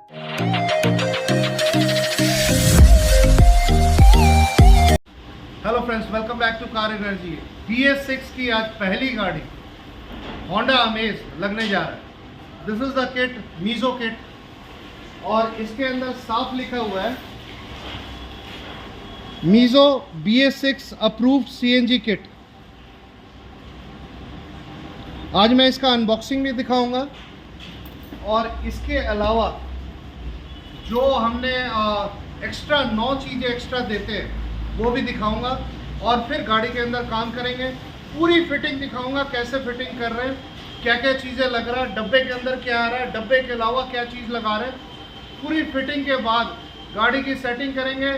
Hello friends, welcome back to car energy. BS6 की आज पहली गाड़ी होंडा अमेज लगने जा रहा है। दिस इज द किट, मीजो किट, और इसके अंदर साफ लिखा हुआ है meso BS6 approved CNG kit. आज मैं इसका अनबॉक्सिंग भी दिखाऊंगा और इसके अलावा जो हमने एक्स्ट्रा 9 चीज़ें एक्स्ट्रा देते हैं वो भी दिखाऊंगा, और फिर गाड़ी के अंदर काम करेंगे। पूरी फिटिंग दिखाऊंगा, कैसे फिटिंग कर रहे हैं, क्या क्या चीज़ें लग रहा है, डब्बे के अंदर क्या आ रहा है, डब्बे के अलावा क्या चीज़ लगा रहे हैं। पूरी फिटिंग के बाद गाड़ी की सेटिंग करेंगे,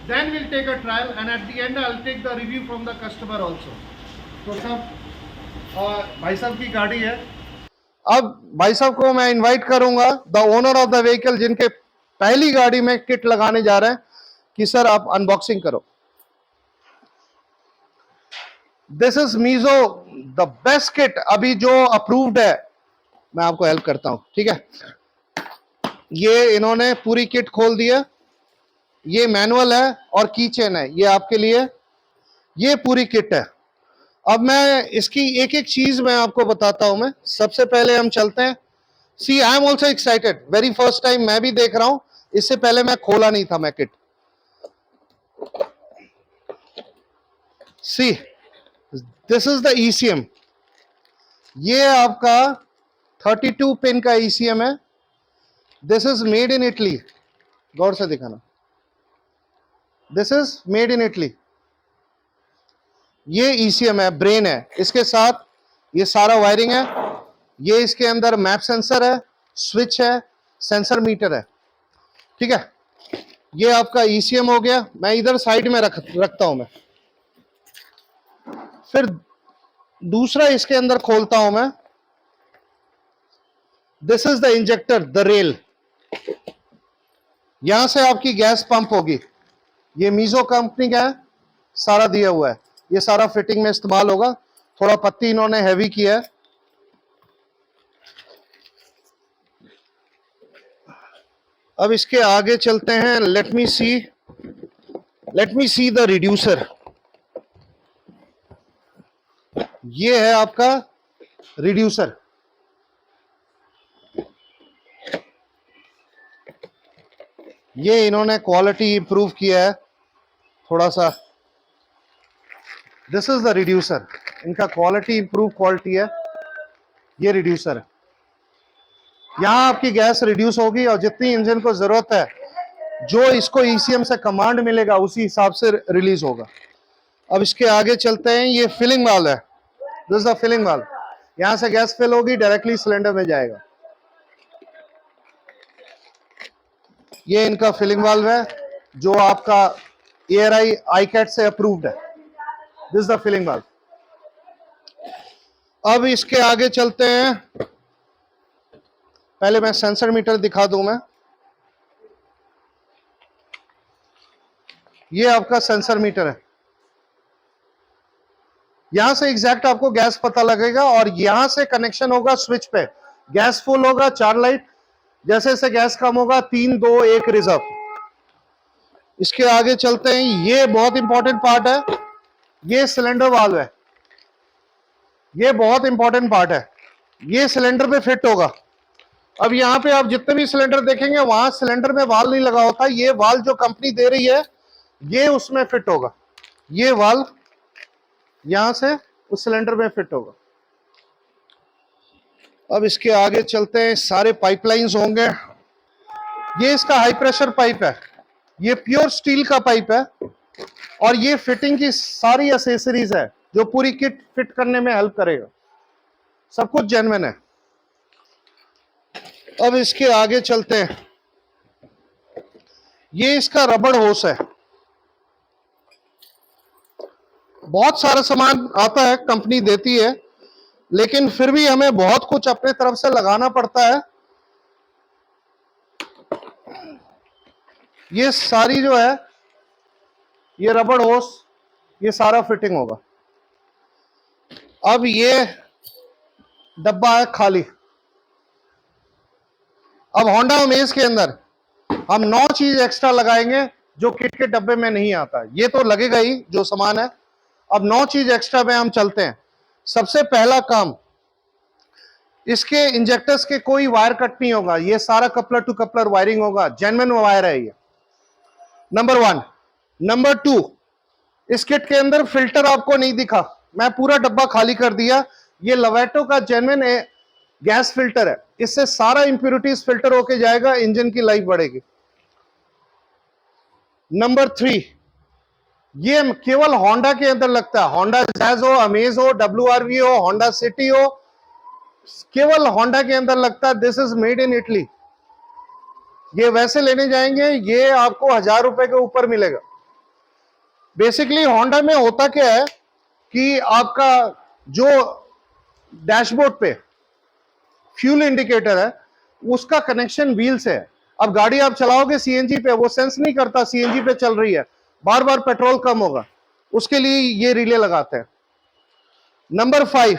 then will take a trial and at the end I will take the review from the customer also. तो सब भाई साहब की गाड़ी है। अब भाई साहब को मैं इन्वाइट करूंगा, the owner of the vehicle, जिनके पहली गाड़ी में किट लगाने जा रहे हैं, कि सर आप अनबॉक्सिंग करो। दिस इज मीजो द बेस्ट किट अभी जो अप्रूव्ड है। मैं आपको हेल्प करता हूं, ठीक है। ये इन्होंने पूरी किट खोल दिया, ये मैनुअल है और की चेन है, ये आपके लिए। ये पूरी किट है। अब मैं इसकी एक एक चीज मैं आपको बताता हूं। मैं सबसे पहले हम चलते हैं। See I am also excited, very first time मैं भी देख रहा हूं। इससे पहले मैं खोला नहीं था मैं kit. See this is the ECM। ये आपका 32 पिन का ECM है। This is made in Italy. गौर से दिखाना, this is made in Italy. ये ECM है, ब्रेन है। इसके साथ ये सारा वायरिंग है। ये इसके अंदर मैप सेंसर है, स्विच है, सेंसर मीटर है, ठीक है। ये आपका ECM हो गया। मैं इधर साइड में रखता हूं मैं। फिर दूसरा इसके अंदर खोलता हूं मैं। This is the injector, the rail. यहां से आपकी गैस पंप होगी। ये मीजो कंपनी का है, सारा दिया हुआ है। ये सारा फिटिंग में इस्तेमाल होगा। थोड़ा पत्ती इन्होंने हैवी किया है। अब इसके आगे चलते हैं। Let me see the reducer. ये है आपका रिड्यूसर। ये इन्होंने क्वालिटी इंप्रूव किया है थोड़ा सा। This is the reducer. इनका क्वालिटी इंप्रूव क्वालिटी है। ये रिड्यूसर है। यहां आपकी गैस रिड्यूस होगी और जितनी इंजन को जरूरत है, जो इसको ECM से कमांड मिलेगा उसी हिसाब से रिलीज होगा। अब इसके आगे चलते हैं। ये फिलिंग वाल्व है। This is the filling valve. यहां से गैस फिल होगी, डायरेक्टली सिलेंडर में जाएगा। ये इनका फिलिंग वाल्व है जो आपका ARI ICAT से अप्रूव्ड है। This is the filling valve. अब इसके आगे चलते हैं। पहले मैं सेंसर मीटर दिखा दूं मैं। ये आपका सेंसर मीटर है। यहां से एग्जैक्ट आपको गैस पता लगेगा, और यहां से कनेक्शन होगा स्विच पे। गैस फुल होगा 4 लाइट, जैसे जैसे गैस कम होगा 3 2 1 रिजर्व। इसके आगे चलते हैं। ये बहुत इंपॉर्टेंट पार्ट है। ये सिलेंडर वाल्व है। ये बहुत इंपॉर्टेंट पार्ट है। ये सिलेंडर पे फिट होगा। अब यहां पे आप जितने भी सिलेंडर देखेंगे वहां सिलेंडर में वाल्व नहीं लगा होता। ये वाल्व जो कंपनी दे रही है ये उसमें फिट होगा। ये वाल्व यहां से उस सिलेंडर में फिट होगा। अब इसके आगे चलते हैं। सारे पाइपलाइंस होंगे। ये इसका हाई प्रेशर पाइप है। ये प्योर स्टील का पाइप है, और ये फिटिंग की सारी एसेसरीज है जो पूरी किट फिट करने में हेल्प करेगा। सब कुछ जेन्युइन है। अब इसके आगे चलते हैं। ये इसका रबड़ होस है। बहुत सारा सामान आता है, कंपनी देती है, लेकिन फिर भी हमें बहुत कुछ अपने तरफ से लगाना पड़ता है। ये सारी जो है, ये रबड़ होस, ये सारा फिटिंग होगा। अब ये डब्बा है खाली। अब होंडा अमेज के अंदर हम 9 चीज एक्स्ट्रा लगाएंगे जो किट के डब्बे में नहीं आता। ये तो लगेगा ही जो सामान है। अब 9 चीज एक्स्ट्रा में हम चलते हैं। सबसे पहला काम, इसके इंजेक्टर्स के कोई वायर कट नहीं होगा, ये सारा कपलर टू कपलर वायरिंग होगा, जेन्युइन वायर है ये, नंबर 1। नंबर 2, इस किट के अंदर फिल्टर आपको नहीं दिखा, मैं पूरा डब्बा खाली कर दिया। ये लवेटो का जेन्युइन गैस फिल्टर है, इससे सारा इंप्योरिटीज फिल्टर होके जाएगा, इंजन की लाइफ बढ़ेगी। नंबर 3, ये केवल होंडा के अंदर लगता है, होंडा जैज हो, अमेज हो, WRV हो, होंडा सिटी हो, केवल होंडा के अंदर लगता है। This is made in Italy. ये वैसे लेने जाएंगे, ये आपको 1000 रुपए के ऊपर मिलेगा। बेसिकली होंडा में होता क्या है कि आपका जो डैशबोर्ड पे फ्यूल इंडिकेटर है उसका कनेक्शन व्हील से है। अब गाड़ी आप चलाओगे सीएनजी पे, वो सेंस नहीं करता सीएनजी पे चल रही है, बार बार पेट्रोल कम होगा, उसके लिए ये रिले लगाते हैं। नंबर 5,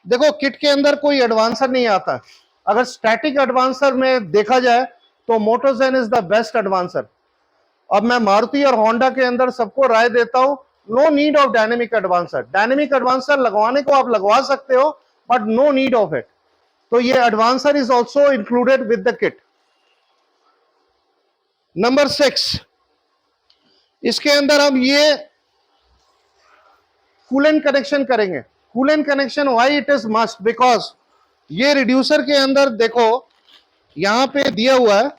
देखो किट के अंदर कोई एडवांसर नहीं आता। अगर स्टैटिक एडवांसर में देखा जाए तो Motogen is the best advancer. अब मैं मारुति और होंडा के अंदर सबको राय देता हूं, no need of dynamic advancer. Dynamic advancer लगवाने को आप लगवा सकते हो, but no need of it. तो ये advancer is also included with the kit. Number 6, इसके अंदर हम ये कूलेंट कनेक्शन करेंगे। Coolant connection why it is must, because ये रिड्यूसर के अंदर देखो यहां पे दिया हुआ है,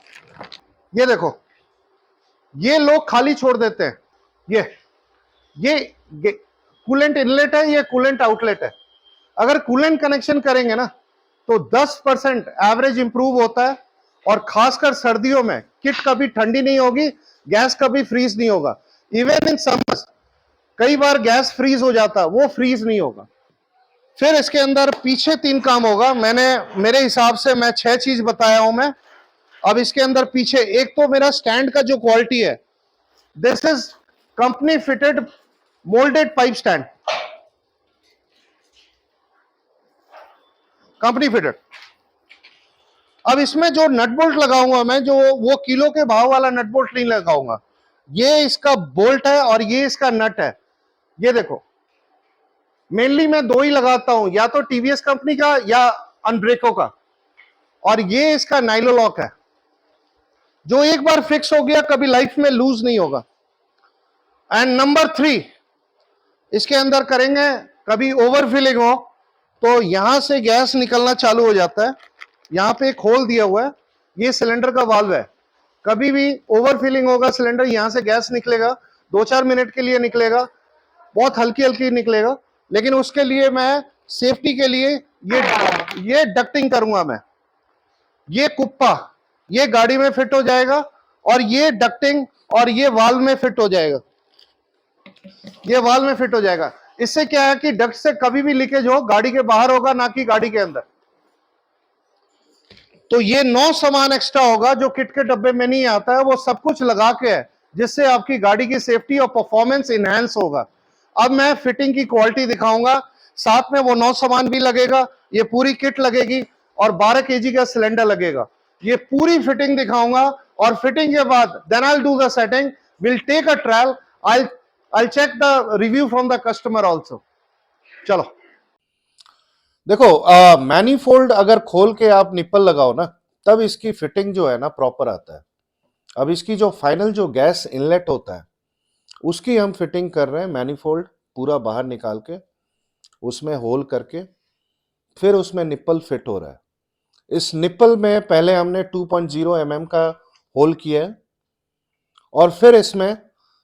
ये देखो, ये लोग खाली छोड़ देते हैं। ये कूलेंट इनलेट है, ये कूलेंट आउटलेट है। अगर कूलेंट कनेक्शन करेंगे ना तो 10% एवरेज इंप्रूव होता है, और खासकर सर्दियों में किट कभी ठंडी नहीं होगी, गैस कभी फ्रीज नहीं होगा। इवन इन समर्स कई बार गैस फ्रीज हो जाता है, वो फ्रीज नहीं होगा। फिर इसके अंदर पीछे 3 काम होगा। मेरे हिसाब से मैं 6 चीज बताया हूं मैं। अब इसके अंदर पीछे एक तो मेरा स्टैंड का जो क्वालिटी है, this is company fitted moulded pipe stand, company fitted. अब इसमें जो नट बोल्ट लगाऊंगा मैं, जो वो किलो के भाव वाला नट बोल्ट नहीं लगाऊंगा, ये इसका बोल्ट है और ये इसका नट है। ये देखो, मेनली मैं 2 ही लगाता हूं, या तो टीवीएस कंपनी का या अनब्रेको का, और ये इसका नाइलो लॉक है, जो एक बार फिक्स हो गया कभी लाइफ में लूज नहीं होगा। एंड नंबर 3, इसके अंदर करेंगे कभी ओवरफिलिंग हो तो यहां से गैस निकलना चालू हो जाता है। यहां पे एक होल दिया हुआ है, ये सिलेंडर का वाल्व है। कभी भी ओवरफिलिंग होगा सिलेंडर, यहां से गैस निकलेगा, 2-4 मिनट के लिए निकलेगा, बहुत हल्की हल्की निकलेगा, लेकिन उसके लिए मैं सेफ्टी के लिए ये डक्टिंग करूंगा मैं। ये कुप्पा ये गाड़ी में फिट हो जाएगा, और ये डक्टिंग और ये वाल्व में फिट हो जाएगा, ये वाल्व में फिट हो जाएगा। इससे क्या है कि डक्ट से कभी भी लीकेज हो गाड़ी के बाहर होगा, ना कि गाड़ी के अंदर। तो ये 9 सामान एक्स्ट्रा होगा जो किट के डब्बे में नहीं आता है, वो सब कुछ लगा के है, जिससे आपकी गाड़ी की सेफ्टी और परफॉर्मेंस इनहैंस होगा। अब मैं फिटिंग की क्वालिटी दिखाऊंगा, साथ में वो 9 सामान भी लगेगा, ये पूरी किट लगेगी, और 12 केजी का सिलेंडर लगेगा। ये पूरी फिटिंग दिखाऊंगा, और फिटिंग के बाद then I will do the setting, will take a trial, I check the review from the customer also. चलो देखो, मैनीफोल्ड अगर खोल के आप निप्पल लगाओ ना, तब इसकी फिटिंग जो है ना प्रॉपर आता है। अब इसकी जो फाइनल जो गैस इनलेट होता है उसकी हम फिटिंग कर रहे हैं, मैनीफोल्ड पूरा बाहर निकाल के उसमें होल करके फिर उसमें निप्पल फिट हो रहा है। इस निप्पल में पहले हमने 2.0 mm का होल किया है, और फिर इसमें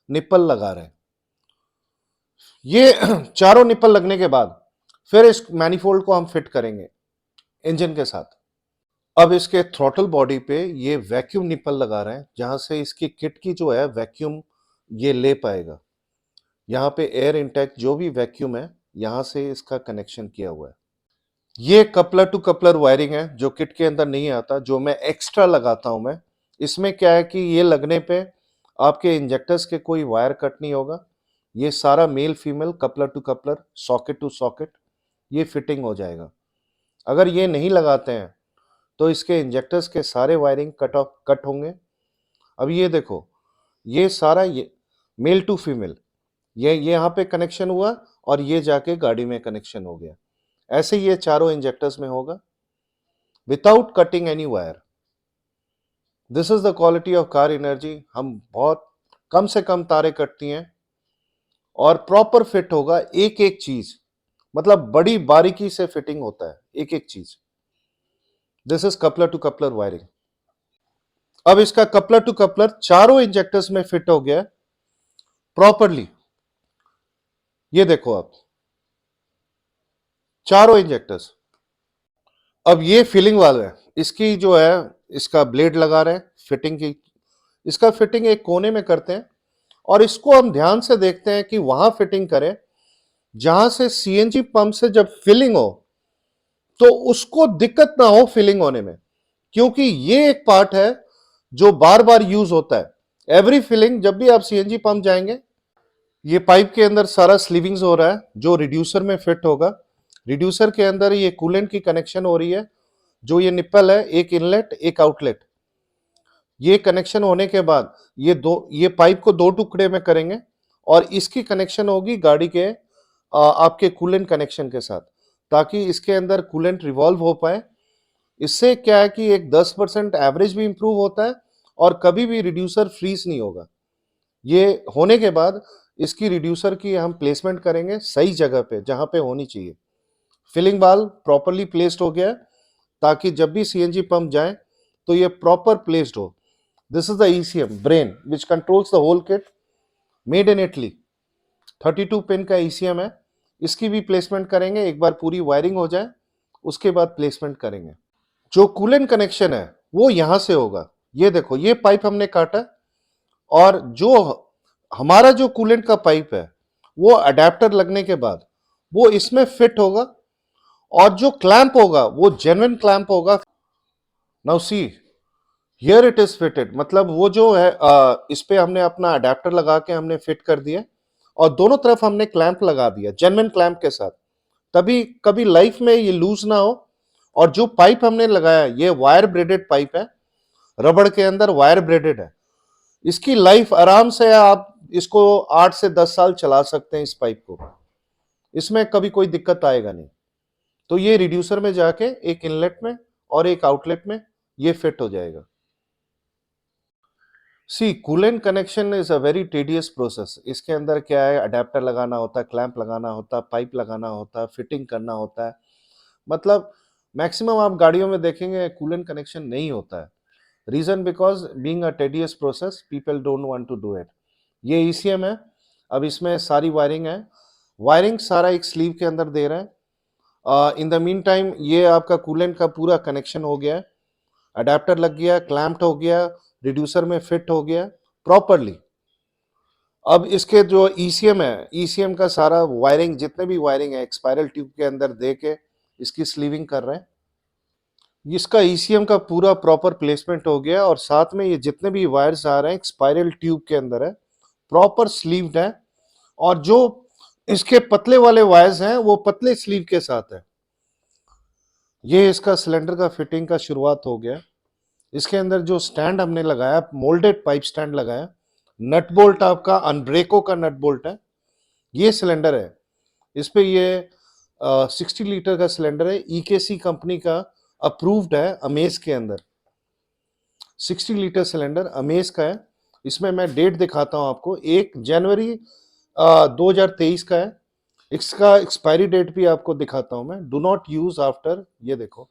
निप्पल लगा रहे हैं। ये चारों निप्पल लगने के बाद फिर इस मैनीफोल्ड को हम फिट करेंगे इंजन के साथ। अब इसके थ्रॉटल बॉडी पे ये वैक्यूम निप्पल लगा रहे हैं, जहां से इसकी किट की जो है वैक्यूम ये ले पाएगा। यहाँ पे एयर इंटेक जो भी वैक्यूम है यहां से इसका कनेक्शन किया हुआ है। ये कपलर टू कपलर वायरिंग है जो किट के अंदर नहीं आता, जो मैं एक्स्ट्रा लगाता हूं मैं। इसमें क्या है कि ये लगने पे आपके इंजेक्टर्स के कोई वायर कट नहीं होगा, ये सारा male female coupler to coupler socket to socket ये फिटिंग हो जाएगा। अगर ये नहीं लगाते हैं तो इसके इंजेक्टर्स के सारे वायरिंग कट होंगे। अब ये देखो, ये सारा ये मेल टू फीमेल, ये यहाँ पे कनेक्शन हुआ और ये जाके गाड़ी में कनेक्शन हो गया। ऐसे ही ये चारों इंजेक्टर्स में होगा without cutting any wire. This is the quality of car energy. हम बहुत कम से कम तारे कटती हैं और प्रॉपर फिट होगा एक एक चीज, मतलब बड़ी बारीकी से फिटिंग होता है एक एक चीज। This is coupler to coupler wiring. अब इसका कपलर टू कपलर चारों इंजेक्टर्स में फिट हो गया प्रॉपरली। ये देखो आप, चारों इंजेक्टर्स। अब ये फिलिंग वाला है, इसकी जो है इसका ब्लेड लगा रहे हैं फिटिंग की। इसका फिटिंग एक कोने में करते हैं और इसको हम ध्यान से देखते हैं कि वहां फिटिंग करें जहां से सीएनजी पंप से जब फिलिंग हो तो उसको दिक्कत ना हो फिलिंग होने में, क्योंकि ये एक पार्ट है जो बार बार यूज होता है। एवरी फिलिंग जब भी आप सीएनजी पंप जाएंगे, ये पाइप के अंदर सारा स्लीविंग्स हो रहा है जो रिड्यूसर में फिट होगा। रिड्यूसर के अंदर ये कूलेंट की कनेक्शन हो रही है, जो ये निप्पल है, एक इनलेट एक आउटलेट। ये कनेक्शन होने के बाद ये पाइप को दो टुकड़े में करेंगे और इसकी कनेक्शन होगी गाड़ी के आपके कूलेंट कनेक्शन के साथ, ताकि इसके अंदर कूलेंट रिवॉल्व हो पाए। इससे क्या है कि एक 10% एवरेज भी इंप्रूव होता है और कभी भी रिड्यूसर फ्रीज नहीं होगा। ये होने के बाद इसकी रिड्यूसर की हम प्लेसमेंट करेंगे सही जगह पे जहां पे होनी चाहिए। फिलिंग वाल्व प्रॉपरली प्लेस्ड हो गया है, ताकि जब भी सीएनजी पंप जाए तो ये प्रॉपर प्लेस्ड हो। This is the ECM brain which controls the whole kit, made in Italy. 32 pin का ईसीएम है। इसकी भी प्लेसमेंट करेंगे, एक बार पूरी वायरिंग हो जाए उसके बाद प्लेसमेंट करेंगे। जो कूलेंट कनेक्शन है वो यहां से होगा। ये देखो, ये पाइप हमने काटा और जो हमारा जो कूलेंट का पाइप है वो अडेप्टर लगने के बाद वो इसमें फिट होगा और जो क्लैंप होगा वो जेन्युइन क्लैंप होगा। Now see, here it is fitted, मतलब वो जो है इस पे हमने अपना अडेप्टर लगा के हमने फिट कर दिया और दोनों तरफ हमने क्लैंप लगा दिया जेन्युइन क्लैंप के साथ, तभी कभी लाइफ में ये लूज ना हो। और जो पाइप हमने लगाया ये वायर ब्रेडेड पाइप है, रबड़ के अंदर वायर ब्रेडेड है। इसकी लाइफ आराम से आप इसको 8 से 10 साल चला सकते हैं इस पाइप को, इसमें कभी कोई दिक्कत आएगा नहीं। तो ये रिड्यूसर में जाके एक इनलेट में और एक आउटलेट में ये फिट हो जाएगा। See, coolant connection is a very tedious process. इसके अंदर क्या है, अडेप्टर लगाना होता है, क्लैंप लगाना होता है, पाइप लगाना होता है, फिटिंग करना होता है। मतलब मैक्सिमम आप गाड़ियों में देखेंगे कूलेंट कनेक्शन नहीं होता है। Reason because being a tedious process people don't want to do it. ये ईसीएम है। अब इसमें सारी वायरिंग है, वायरिंग सारा एक स्लीव के अंदर दे रहे हैं। इन द मीन टाइम ये आपका कूलेंट का पूरा कनेक्शन हो गया है, अडेप्टर लग गया, क्लैंप्ड हो गया, रिड्यूसर में फिट हो गया प्रॉपरली। अब इसके जो ईसीएम है, ईसीएम का सारा वायरिंग, जितने भी वायरिंग है एक्सपायरल ट्यूब के अंदर दे के इसकी स्लीविंग कर रहे हैं। इसका ईसीएम का पूरा प्रॉपर प्लेसमेंट हो गया और साथ में ये जितने भी वायर्स आ रहे हैं स्पाइरल ट्यूब के अंदर है, प्रॉपर स्लीव्ड है। और जो इसके पतले वाले वायर्स हैं वो पतले स्लीव के साथ है। ये इसका सिलेंडर का फिटिंग का शुरुआत हो गया। इसके अंदर जो स्टैंड हमने लगाया, मोल्डेड पाइप स्टैंड लगाया, नट बोल्ट आपका अनब्रेको का नट बोल्ट है। ये सिलेंडर है, इस पे ये 60 लीटर का सिलेंडर है, ईकेसी कंपनी का अप्रूव्ड है अमेज के अंदर। 60 लीटर सिलेंडर अमेज का है। इसमें मैं डेट दिखाता हूं आपको, 1 जनवरी 2023 का है। इसका एक्सपायरी डेट भी आपको दिखाता हूं मैं, डू नॉट यूज आफ्टर, ये देखो,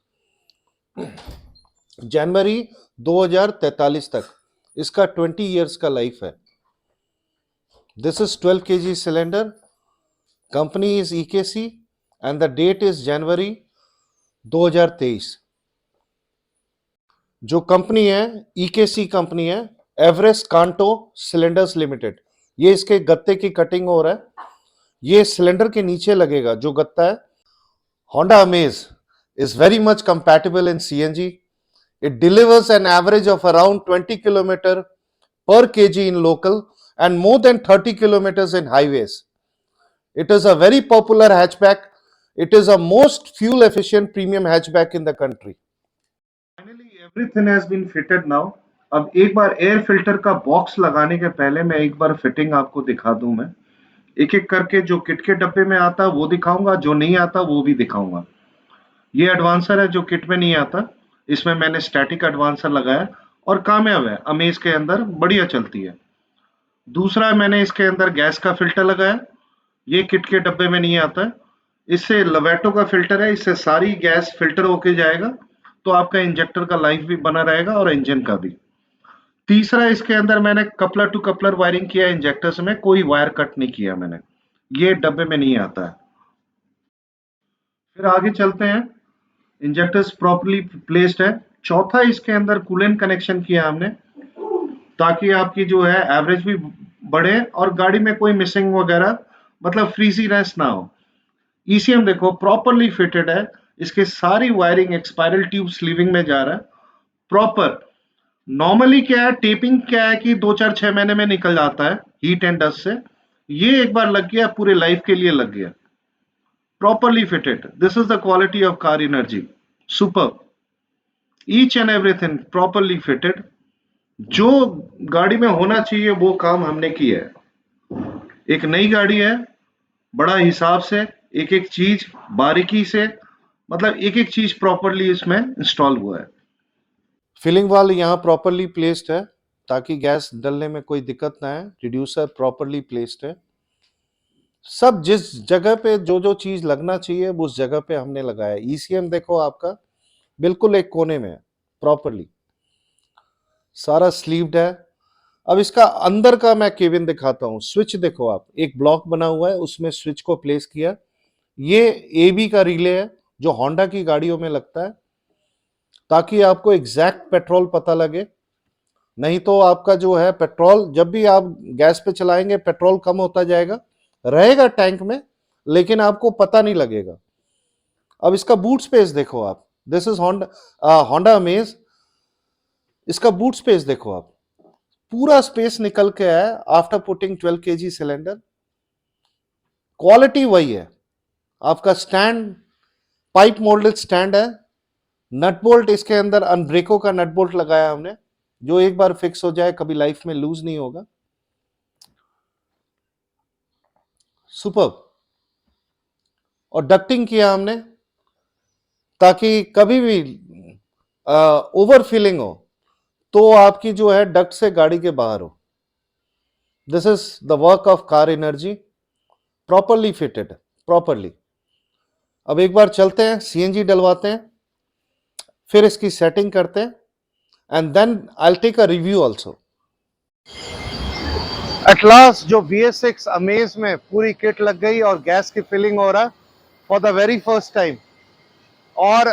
जनवरी 2043 तक इसका 20 इयर्स का लाइफ है। This is 12 kg cylinder, company is EKC and the date is January 2023। जो कंपनी है ईकेसी कंपनी है, एवरेस्ट कांटो सिलेंडर्स लिमिटेड। ये इसके गत्ते की कटिंग हो रहा है, ये सिलेंडर के नीचे लगेगा जो गत्ता है। Honda amaze is very much compatible in CNG. It delivers an average of around 20 km per kg in local and more than 30 kilometers in highways. It is a very popular hatchback. It is a most fuel efficient premium hatchback in the country. Everything has been fitted now. अब एक बार air filter का box लगाने के पहले मैं एक बार fitting आपको दिखा दूं। मैं एक एक करके जो किट के डब्बे में आता है वो दिखाऊंगा, जो नहीं आता वो भी दिखाऊंगा। ये एडवांसर है जो किट में नहीं आता। इसमें मैंने स्टैटिक एडवांसर लगाया और कामयाब है, अमेज के अंदर बढ़िया चलती है। दूसरा मैंने इसके अंदर गैस का फिल्टर लगाया, ये किट के डब्बे में नहीं आता है। इससे लवेटो का फिल्टर है, इससे सारी गैस फिल्टर होके जाएगा, तो आपका इंजेक्टर का लाइफ भी बना रहेगा और इंजन का भी। तीसरा इसके अंदर मैंने कपलर टू कपलर वायरिंग किया है, इंजेक्टर्स में कोई वायर कट नहीं किया मैंने, ये डब्बे में नहीं आता है। फिर आगे चलते हैं, इंजेक्टर्स प्रॉपर्ली प्लेस्ड है। चौथा इसके अंदर कूलेंट कनेक्शन किया हमने, ताकि आपकी जो है एवरेज भी बढ़े और गाड़ी में कोई मिसिंग वगैरह मतलब फ्रीजीनेस ना हो। ईसीएम देखो प्रॉपरली फिटेड है, इसके सारी वायरिंग एक्सपायरल ट्यूब स्लीविंग में जा रहा है प्रॉपर। नॉर्मली क्या है, टेपिंग क्या है कि 2 4 6 महीने में निकल जाता है हीट एंड डस्ट से। ये एक बार लग गया पूरे लाइफ के लिए लग गया। Properly fitted, this is the quality of car energy, super. Each and everything properly fitted, जो गाड़ी में होना चाहिए वो काम हमने किया है। एक नई गाड़ी है, बड़ा हिसाब से एक एक चीज बारीकी से, मतलब एक एक चीज प्रॉपरली इसमें इंस्टॉल हुआ है। फिलिंग वाल्व यहाँ प्रॉपरली प्लेस्ड है ताकि गैस डलने में कोई दिक्कत ना है। रिड्यूसर प्रॉपरली प्लेस्ड है। सब जिस जगह पे जो जो चीज लगना चाहिए उस जगह पे हमने लगाया। ईसीएम देखो आपका बिल्कुल एक कोने में है, प्रॉपरली सारा स्लीव्ड है। अब इसका अंदर का मैं केबिन दिखाता हूँ। स्विच देखो आप, एक ब्लॉक बना हुआ है, उसमें स्विच को प्लेस किया। ये एबी का रिले है जो होंडा की गाड़ियों में लगता है, ताकि आपको एग्जैक्ट पेट्रोल पता लगे। नहीं तो आपका जो है पेट्रोल, जब भी आप गैस पे चलाएंगे पेट्रोल कम होता जाएगा, रहेगा टैंक में लेकिन आपको पता नहीं लगेगा। अब इसका बूट स्पेस देखो आप, दिस इज होंडा अमेज। इसका बूट स्पेस देखो आप, पूरा स्पेस निकल के आया after putting 12 kg cylinder. Quality वही है। आपका स्टैंड पाइप मोल्डेड स्टैंड है। नट बोल्ट इसके अंदर अनब्रेको का नट बोल्ट लगाया हमने, जो एक बार फिक्स हो जाए कभी लाइफ में लूज नहीं होगा। सुपर। और डक्टिंग किया हमने ताकि कभी भी ओवर फीलिंग हो तो आपकी जो है डक्ट से गाड़ी के बाहर हो। This is the work of car energy, properly fitted, properly. अब एक बार चलते हैं, सीएनजी डलवाते हैं, फिर इसकी सेटिंग करते हैं and then I will take a review also. At last जो BS6 अमेज में पूरी किट लग गई और गैस की फिलिंग हो रहा है for the very first time. और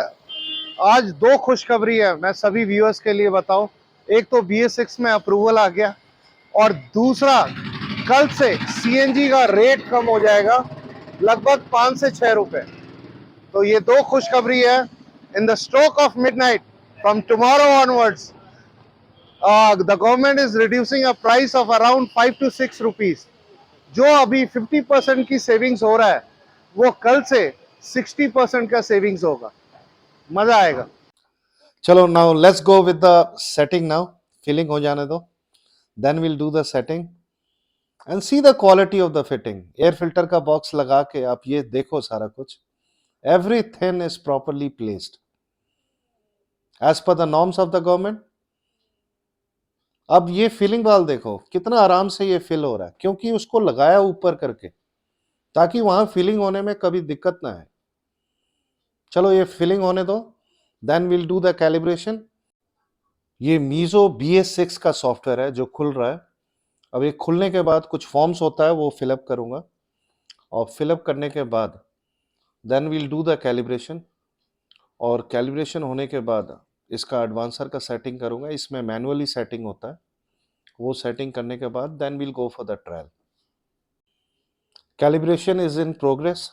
आज दो खुशखबरी है, मैं सभी व्यूअर्स के लिए बताऊं। एक तो BS6 में अप्रूवल आ गया और दूसरा कल से सीएनजी का रेट कम हो जाएगा, लगभग 5 से 6 रुपए। तो ये दो खुशखबरी है। In the stroke of midnight from tomorrow onwards the government is reducing a price of around 5 to 6 rupees. जो अभी 50% की सेविंग्स हो रहा है वो कल से 60% का सेविंग्स होगा। मजा आएगा। चलो now let's go with the setting. Now filling हो जाने दो, then will do the setting and see the quality of the fitting. Air filter का बॉक्स लगा के आप ये देखो, सारा कुछ everything is properly placed as per the norms of the government. अब ये फिलिंग वाल देखो कितना आराम से ये फिल हो रहा है, क्योंकि उसको लगाया ऊपर करके ताकि वहां फिलिंग होने में कभी दिक्कत ना है। चलो ये फिलिंग होने दो, then will do the calibration. ये मीजो BS6 का सॉफ्टवेयर है जो खुल रहा है। अब ये खुलने के बाद कुछ फॉर्म्स होता है वो फिलअप करूंगा, और फिलअप करने के बाद then will do the calibration. और कैलिब्रेशन होने के बाद इसका एडवांसर का सेटिंग करूंगा। इसमें मैनुअली सेटिंग होता है, वो सेटिंग करने के बाद then will go for the trial. Calibration is in progress.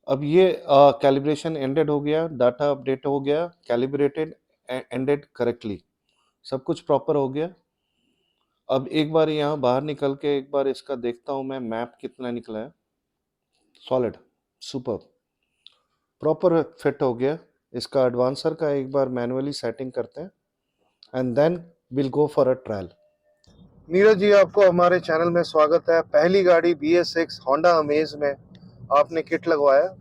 अब ये कैलिब्रेशन एंडेड हो गया, डाटा अपडेट हो गया, कैलिब्रेटेड एंडेड करेक्टली, सब कुछ प्रॉपर हो गया। अब एक बार यहाँ बाहर निकल के एक बार इसका देखता हूँ मैं, मैप कितना निकला है। सॉलिड, सुपर, प्रॉपर फिट हो गया। इसका एडवांसर का एक बार मैनुअली सेटिंग करते हैं and then will go for a trial. Neeraj ji, आपको हमारे चैनल में स्वागत है। पहली गाड़ी BS6 होंडा अमेज में आपने किट लगवाया,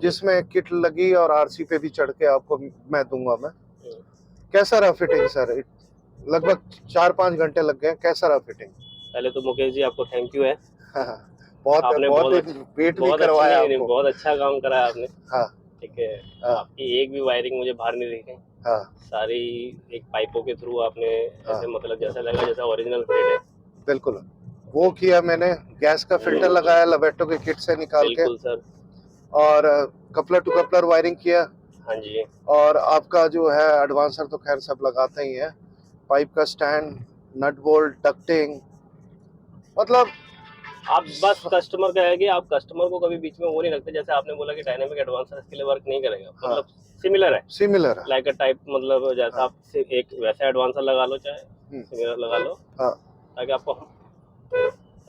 जिसमें किट लगी और आरसी पे भी चढ़ के आपको मैं दूंगा। मैं कैसा रहा फिटिंग सर? लगभग 4-5 घंटे लग गए। कैसा रहा फिटिंग? पहले तो मुकेश जी आपको थैंक यू है। बहुत आपने बहुत वेट भी करवाया आपको। बहुत अच्छा काम करा आपने। हाँ, ठीक है। हाँ, आपकी एक भी वायरिंग मुझे बाहर नहीं दिखी। हाँ, सारी एक पाइपों के थ्रू आपने हाँ, ऐसे मतलब जैसा लगा जैसा ओरिजिनल फिट है। बिल्कुल वो किया मैंने। गैस का फिल्टर लगाया लवेटो के किट से निकाल के। बिल्कुल सर। और कपलर टू कपलर वायरिंग किया। हाँ जी। और आपका जो है एडवांसर तो खैर सब लगाते ही है। पाइप का स्टैंड, नट बोल्ट, डक्टिंग, मतलब आप बस कस्टमर का है कि आप कस्टमर को कभी बीच में वो नहीं रखते। जैसे आपने बोला कि डायनेमिक एडवांसर इसके लिए वर्क नहीं करेगा, मतलब सिमिलर है। सिमिलर है। लाइक अ टाइप, मतलब जैसा हाँ। आप एक वैसा एडवांसर लगा लो, चाहे सिमिलर लगा लो, ताकि आपको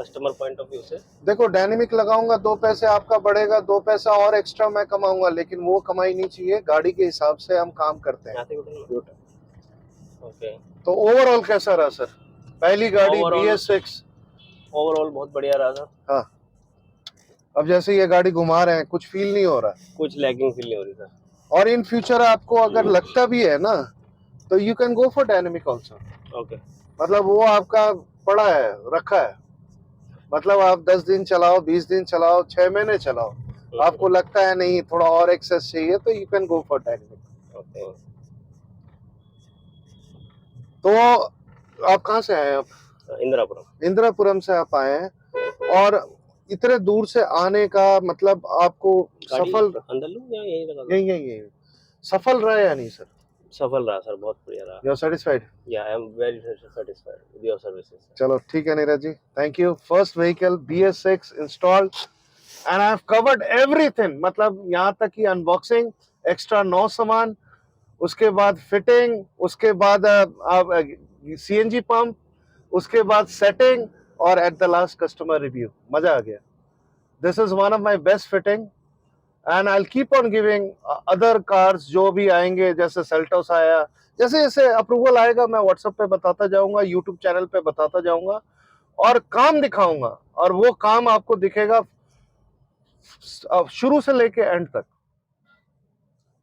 कस्टमर पॉइंट ऑफ व्यू से देखो, डायनेमिक लगाऊंगा 2 पैसे आपका बढ़ेगा, 2 पैसा और एक्स्ट्रा मैं कमाऊंगा, लेकिन वो कमाई नहीं चाहिए। गाड़ी के हिसाब से हम काम करते हैं। ओके। तो ओवरऑल कैसा रहा सर? पहली गाड़ी BS6 ओवरऑल बहुत बढ़िया रहा सर। हाँ। अब जैसे ये गाड़ी घुमा रहे हैं, कुछ फील नहीं हो रहा? कुछ लैगिंग फील नहीं हो रही सर। और इन फ्यूचर आपको अगर लगता भी है ना, तो you can go for dynamic also. Okay. मतलब वो आपका पड़ा है, रखा है। मतलब आप 10 दिन चलाओ, 20 दिन चलाओ, 6 महीने चलाओ, आपको लगता है नहीं थोड़ा और एक्सेस चाहिए, तो you can go for dynamic. Okay. तो आप कहाँ से आए? आप इंदिरापुरम से आप आए हैं। और इतने दूर से आने का मतलब आपको सफल अंदर लूं या यहीं लगा? यही सफल रहा या नहीं सर? सफल रहा सर, बहुत बढ़िया रहा। You are satisfied? या I am very satisfied with your services. चलो ठीक है Neeraj ji, thank you. First vehicle BS6 installed and I have covered everything. मतलब यहाँ तक कि अनबॉक्सिंग, एक्स्ट्रा 9 सामान, उसके बाद फिटिंग, उसके बाद CNG पंप, उसके बाद सेटिंग, और at the last customer review. मजा आ गया। This is one of my best fitting and I will keep on giving other cars जो भी आएंगे। जैसे सेल्टोस आया, जैसे जैसे अप्रूवल आएगा मैं व्हाट्सएप पे बताता जाऊंगा, यूट्यूब चैनल पे बताता जाऊंगा और काम दिखाऊंगा। और वो काम आपको दिखेगा शुरू से लेके एंड तक।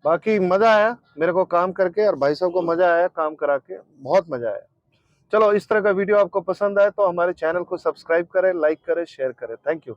बाकी मजा आया मेरे को काम करके, और भाई साहब को मजा आया काम करा के, बहुत मजा आया। चलो, इस तरह का वीडियो आपको पसंद आए तो हमारे चैनल को सब्सक्राइब करें, लाइक करें, शेयर करें। Thank you.